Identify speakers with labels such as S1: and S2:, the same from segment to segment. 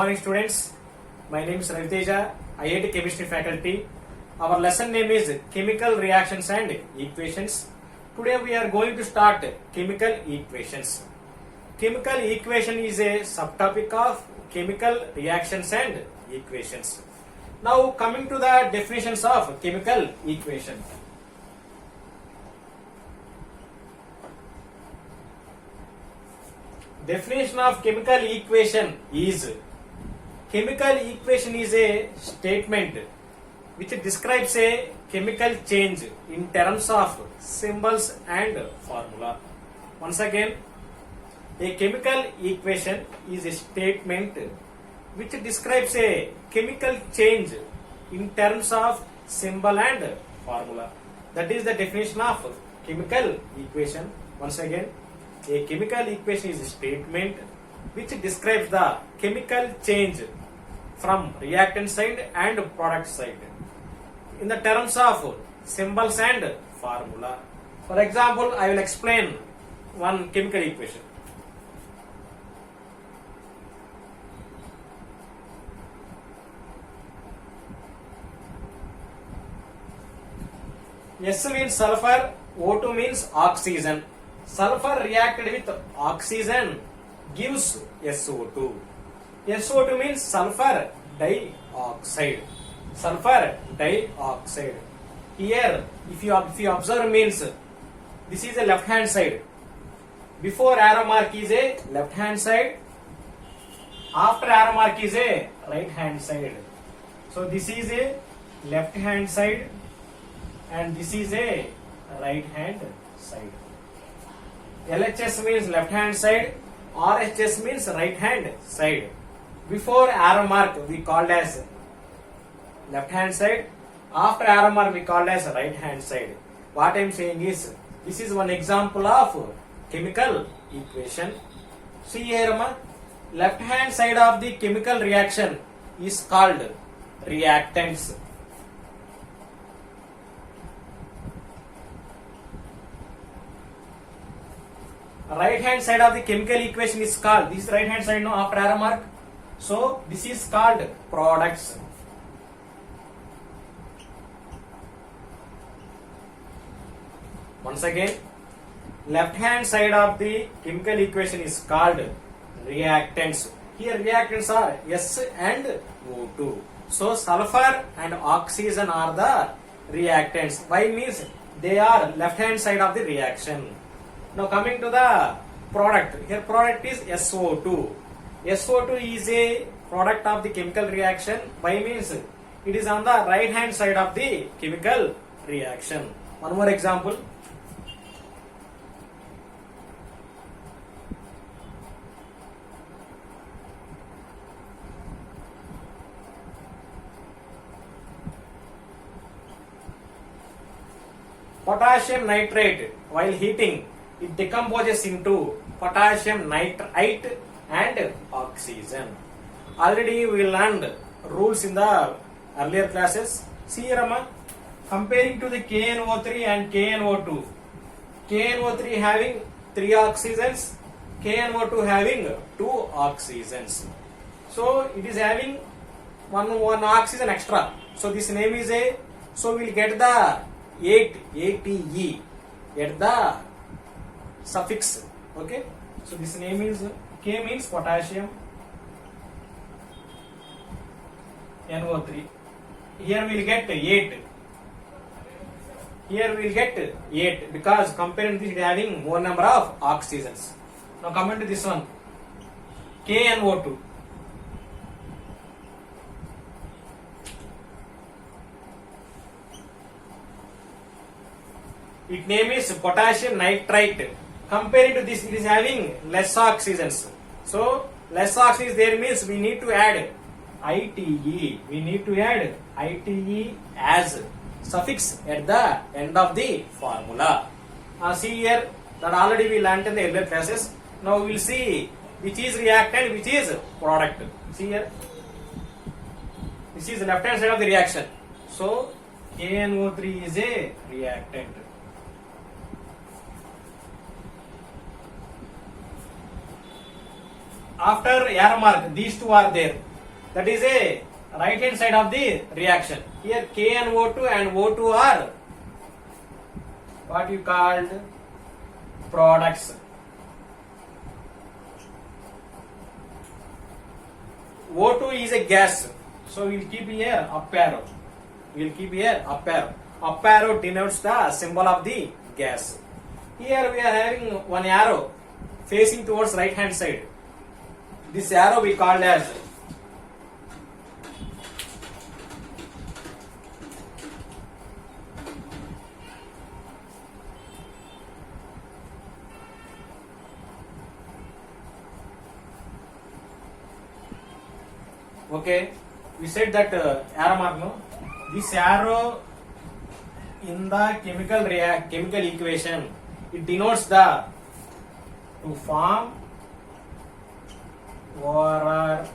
S1: Morning students, my name is Raviteja, IIT Chemistry faculty. Our lesson name is Chemical Reactions and Equations. Today we are going to start chemical equations. Chemical equation is a subtopic of chemical reactions and equations. Now coming to the definitions of chemical equation. Definition of chemical equation is: chemical equation is a statement which describes a chemical change in terms of symbols and formula. Once again, a chemical equation is a statement which describes a chemical change in terms of symbol and formula. That is the definition of chemical equation. Once again, a chemical equation is a statement which describes the chemical change from reactant side and product side in the terms of symbols and formula. For example, I will explain one chemical equation. S means sulfur, O2 means oxygen. Sulfur reacted with oxygen gives SO2. SO2 means sulfur dioxide. Sulfur dioxide. Here, if you observe, means this is a left hand side. Before arrow mark is a left hand side. After arrow mark is a right hand side. So this is a left hand side and this is a right hand side. LHS means left hand side. RHS means right hand side. Before arrow mark we called as left hand side. After arrow mark we called as right hand side. What I am saying is, this is one example of chemical equation. See here, left hand side of the chemical reaction is called reactants. Right hand side of the chemical equation is called, this right hand side, no, after arrow mark. So this is called products. Once again, left hand side of the chemical equation is called reactants. Here reactants are S and O2. So sulfur and oxygen are the reactants. Why? Means they are left hand side of the reaction. Now coming to the product. Here product is SO2. SO2 is a product of the chemical reaction. Why? Means it is on the right hand side of the chemical reaction. One more example. Potassium nitrate, while heating, it decomposes into potassium nitrite and oxygen. Already we learned rules in the earlier classes. See here, comparing to the KNO3 and KNO2. KNO3 having 3 oxygens, KNO2 having 2 oxygens. So it is having one oxygen extra. So this name is a, so we will get the 8 ATE at the suffix. Okay, so this name is K means potassium, NO3. Here we will get 8. Here we will get 8 because comparing this, it is having more number of oxygens. Now coming to this one, KNO2. Its name is potassium nitrite. Comparing to this, it is having less oxygens. So less oxygen there means we need to add ITE. We need to add ITE as suffix at the end of the formula. See here, that already we learnt in the earlier classes. Now we will see which is reactant, which is product. See here, this is the left hand side of the reaction. So KNO3 is a reactant. After arrow mark, these two are there. That is a right hand side of the reaction. Here KnO2 and O2 are what you called products. O2 is a gas, so we will keep here up arrow. We will keep here up arrow. Up arrow denotes the symbol of the gas. Here we are having one arrow facing towards right hand side. This arrow we called as okay. We said that arrow mark, no? This arrow in the chemical equation, it denotes the to form or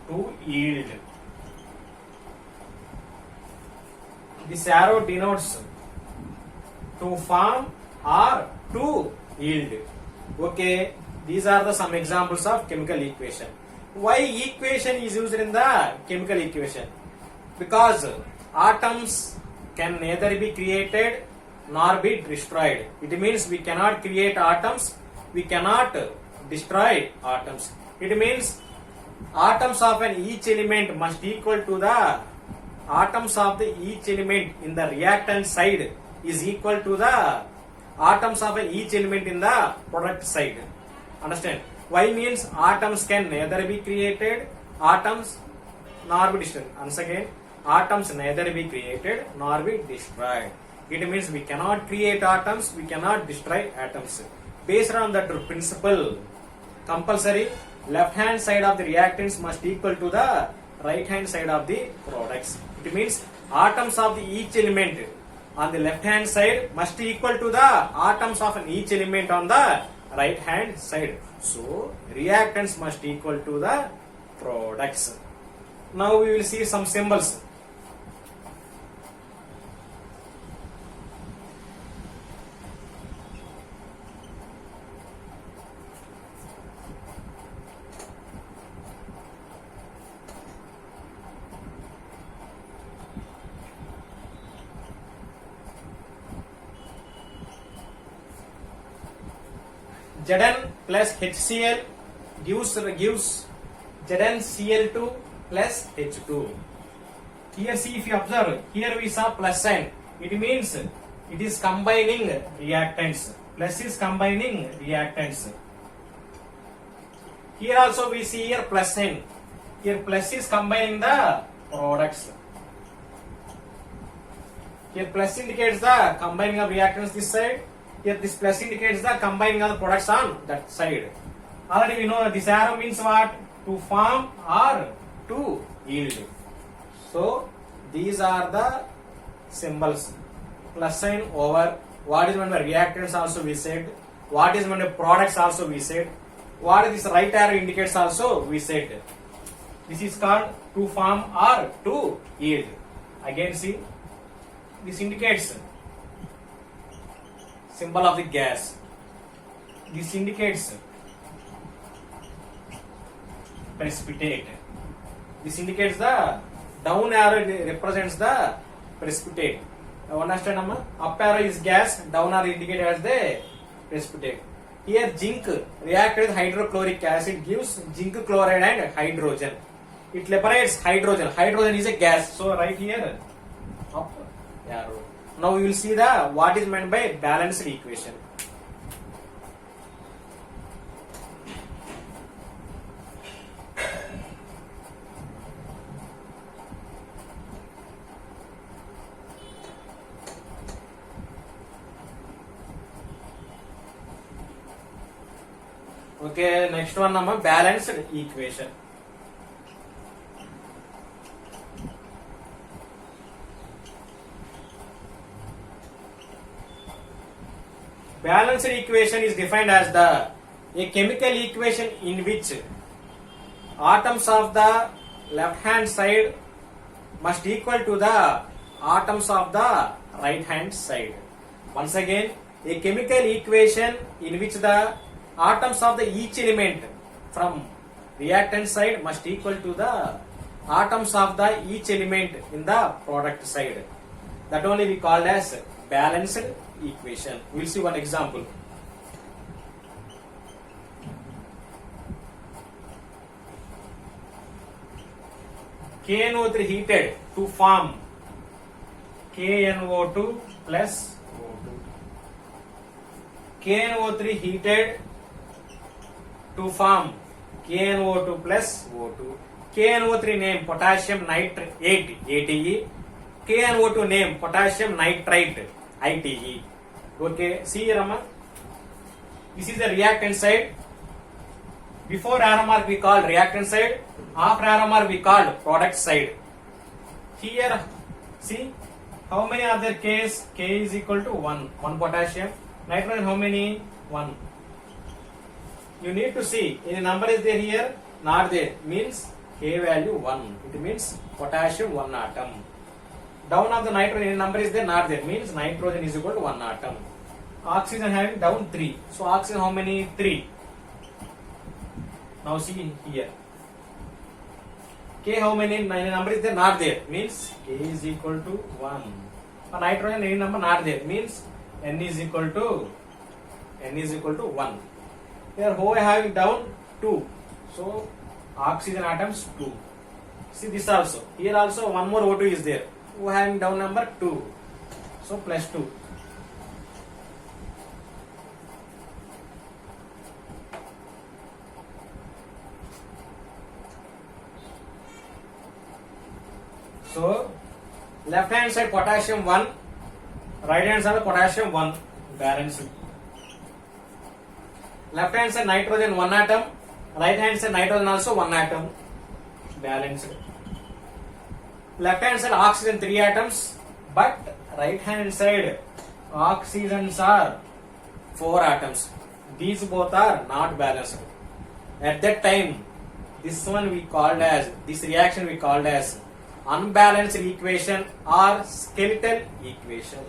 S1: to yield. This arrow denotes to form or to yield. Okay, these are the some examples of chemical equation. Why equation is used in the chemical equation? Because atoms can neither be created nor be destroyed. It means we cannot create atoms, we cannot destroy atoms. It means atoms of an each element must equal to the atoms of the each element in the reactant side is equal to the atoms of each element in the product side. Understand? Why means atoms can neither be created, atoms nor be destroyed. Once again, atoms neither be created nor be destroyed. It means we cannot create atoms, we cannot destroy atoms. Based on that principle, compulsory left hand side of the reactants must equal to the right hand side of the products. It means atoms of the each element on the left hand side must equal to the atoms of each element on the right hand side. So reactants must equal to the products. Now we will see some symbols. Zn plus HCl gives ZnCl2 plus H2. Here see, if you observe, here we saw plus sign. It means it is combining reactants. Plus is combining reactants. Here also we see here plus sign. Here plus is combining the products. Here plus indicates the combining of reactants this side. Here this plus indicates the combining of the products on that side. Already we know this arrow means what? To form or to yield. So these are the symbols. Plus sign over. What is meant by reactants also we said. What is meant by products also we said. What is this right arrow indicates also we said. This is called to form or to yield. Again see, this indicates symbol of the gas. This indicates precipitate. This indicates the down arrow represents the precipitate. Understand, Amma? Up arrow is gas, down arrow indicated as the precipitate. Here zinc reacted with hydrochloric acid gives zinc chloride and hydrogen. It liberates hydrogen. Hydrogen is a gas. So right here up arrow. Now we will see the what is meant by balanced equation. Okay, next one number balanced equation. Balanced equation is defined as a chemical equation in which atoms of the left hand side must equal to the atoms of the right hand side. Once again, a chemical equation in which the atoms of the each element from reactant side must equal to the atoms of the each element in the product side. That only we called as balanced equation. We'll see one example. KNO3 heated to form KNO2 plus O2. KNO3 heated to form KNO2 plus O2. KNO3 name potassium nitrate ATE. KNO2 name potassium nitrite ITE. Okay, see here, Amma. This is the reactant side. Before arrow mark we call reactant side. After arrow mark we call product side. Here, see how many are there K's? K is equal to 1. 1 potassium. Nitrogen how many? 1. You need to see any number is there here? Not there. Means K value 1. It means potassium 1 atom. Down of the nitrogen any number is there? Not there. Means nitrogen is equal to 1 atom. Oxygen having down 3. So oxygen how many? 3. Now see here. K how many number is there? Not there. Means K is equal to 1. For nitrogen any number not there. Means N is equal to 1. Here O having down 2. So oxygen atoms 2. See this also. Here also one more O2 is there. O having down number 2. So plus 2. So left hand side potassium 1, right hand side potassium 1, balanced. Left hand side nitrogen 1 atom, right hand side nitrogen also 1 atom, balanced. Left hand side oxygen 3 atoms, but right hand side oxygens are 4 atoms. These both are not balanced. At that time, this reaction we called as unbalanced equation or skeletal equation.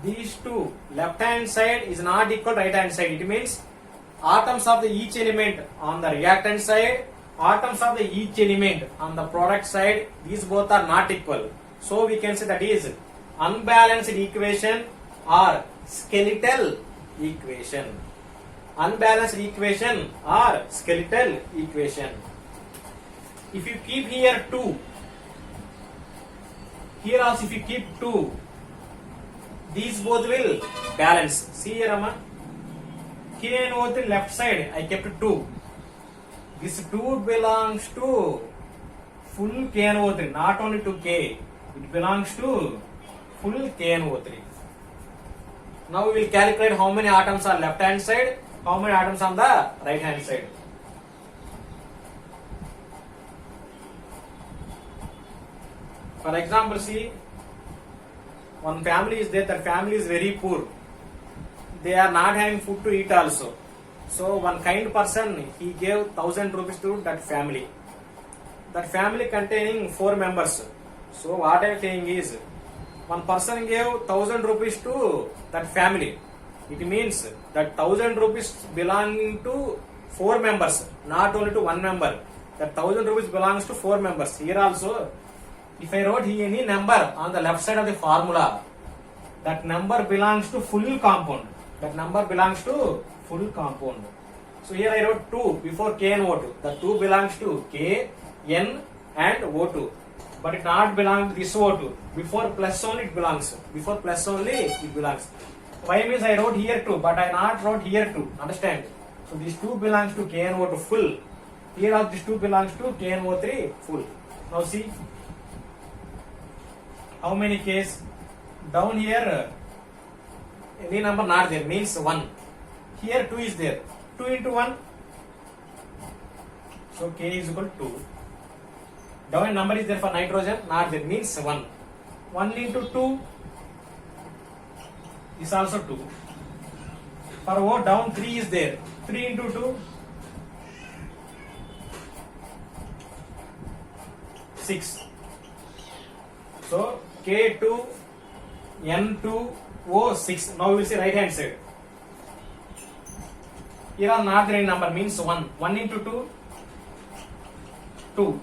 S1: These two, left hand side is not equal to right hand side. It means atoms of the each element on the reactant side, atoms of the each element on the product side, these both are not equal. So we can say that is unbalanced equation or skeletal equation. Unbalanced equation or skeletal equation. If you keep here 2, here also if you keep 2, these both will balance. See here, Amma. KNO3 left side I kept 2. This 2 belongs to full KNO3, not only to K. It belongs to full KNO3. Now we will calculate how many atoms are left hand side, how many atoms on the right hand side. For example, see, one family is there, that family is very poor. They are not having food to eat also. So one kind person, he gave 1,000 rupees to that family. That family containing 4 members. So what I am saying is, one person gave 1,000 rupees to that family. It means that 1,000 rupees belonging to 4 members, not only to 1 member. That 1,000 rupees belongs to 4 members. Here also, if I wrote here any number on the left side of the formula, that number belongs to full compound. That number belongs to full compound. So here I wrote 2 before K and O2. The 2 belongs to K, N and O2. But it not belongs to this O2. Before plus only it belongs. Before plus only it belongs. Why means I wrote here 2, but I not wrote here 2. Understand? So this 2 belongs to K and O2 full. Here also this 2 belongs to K and O3 full. Now see, how many K's? Down here, any number not there, means 1. Here 2 is there. 2 into 1. So K is equal to 2. Down number is there for nitrogen, not there, means 1. 1 into 2 is also 2. For O, down 3 is there. 3 into 2, 6. So K2, N2, O, 6. Now we will see right hand side. Here are not the number means 1. 1 into 2, 2.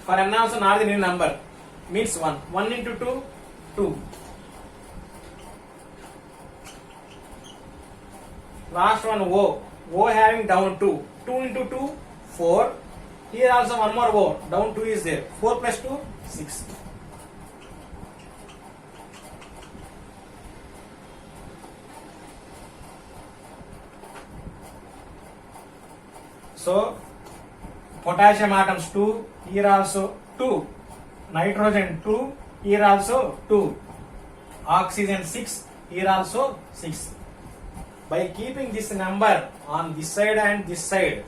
S1: For N also not the number means 1. 1 into 2, 2. Last one O. O having down 2. 2 into 2, 4. Here also one more O. Down 2 is there. 4 plus 2, 6. So potassium atoms 2. Here also 2. Nitrogen 2. Here also 2. Oxygen 6. Here also 6. By keeping this number on this side and this side,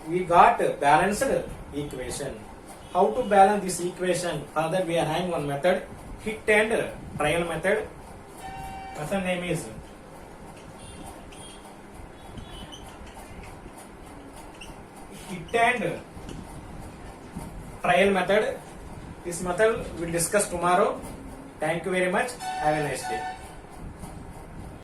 S1: we got balanced equation. How to balance this equation? For that we are having one method, hit and trial method. Method name is hit and trial method. This method we will discuss tomorrow. Thank you very much. Have a nice day.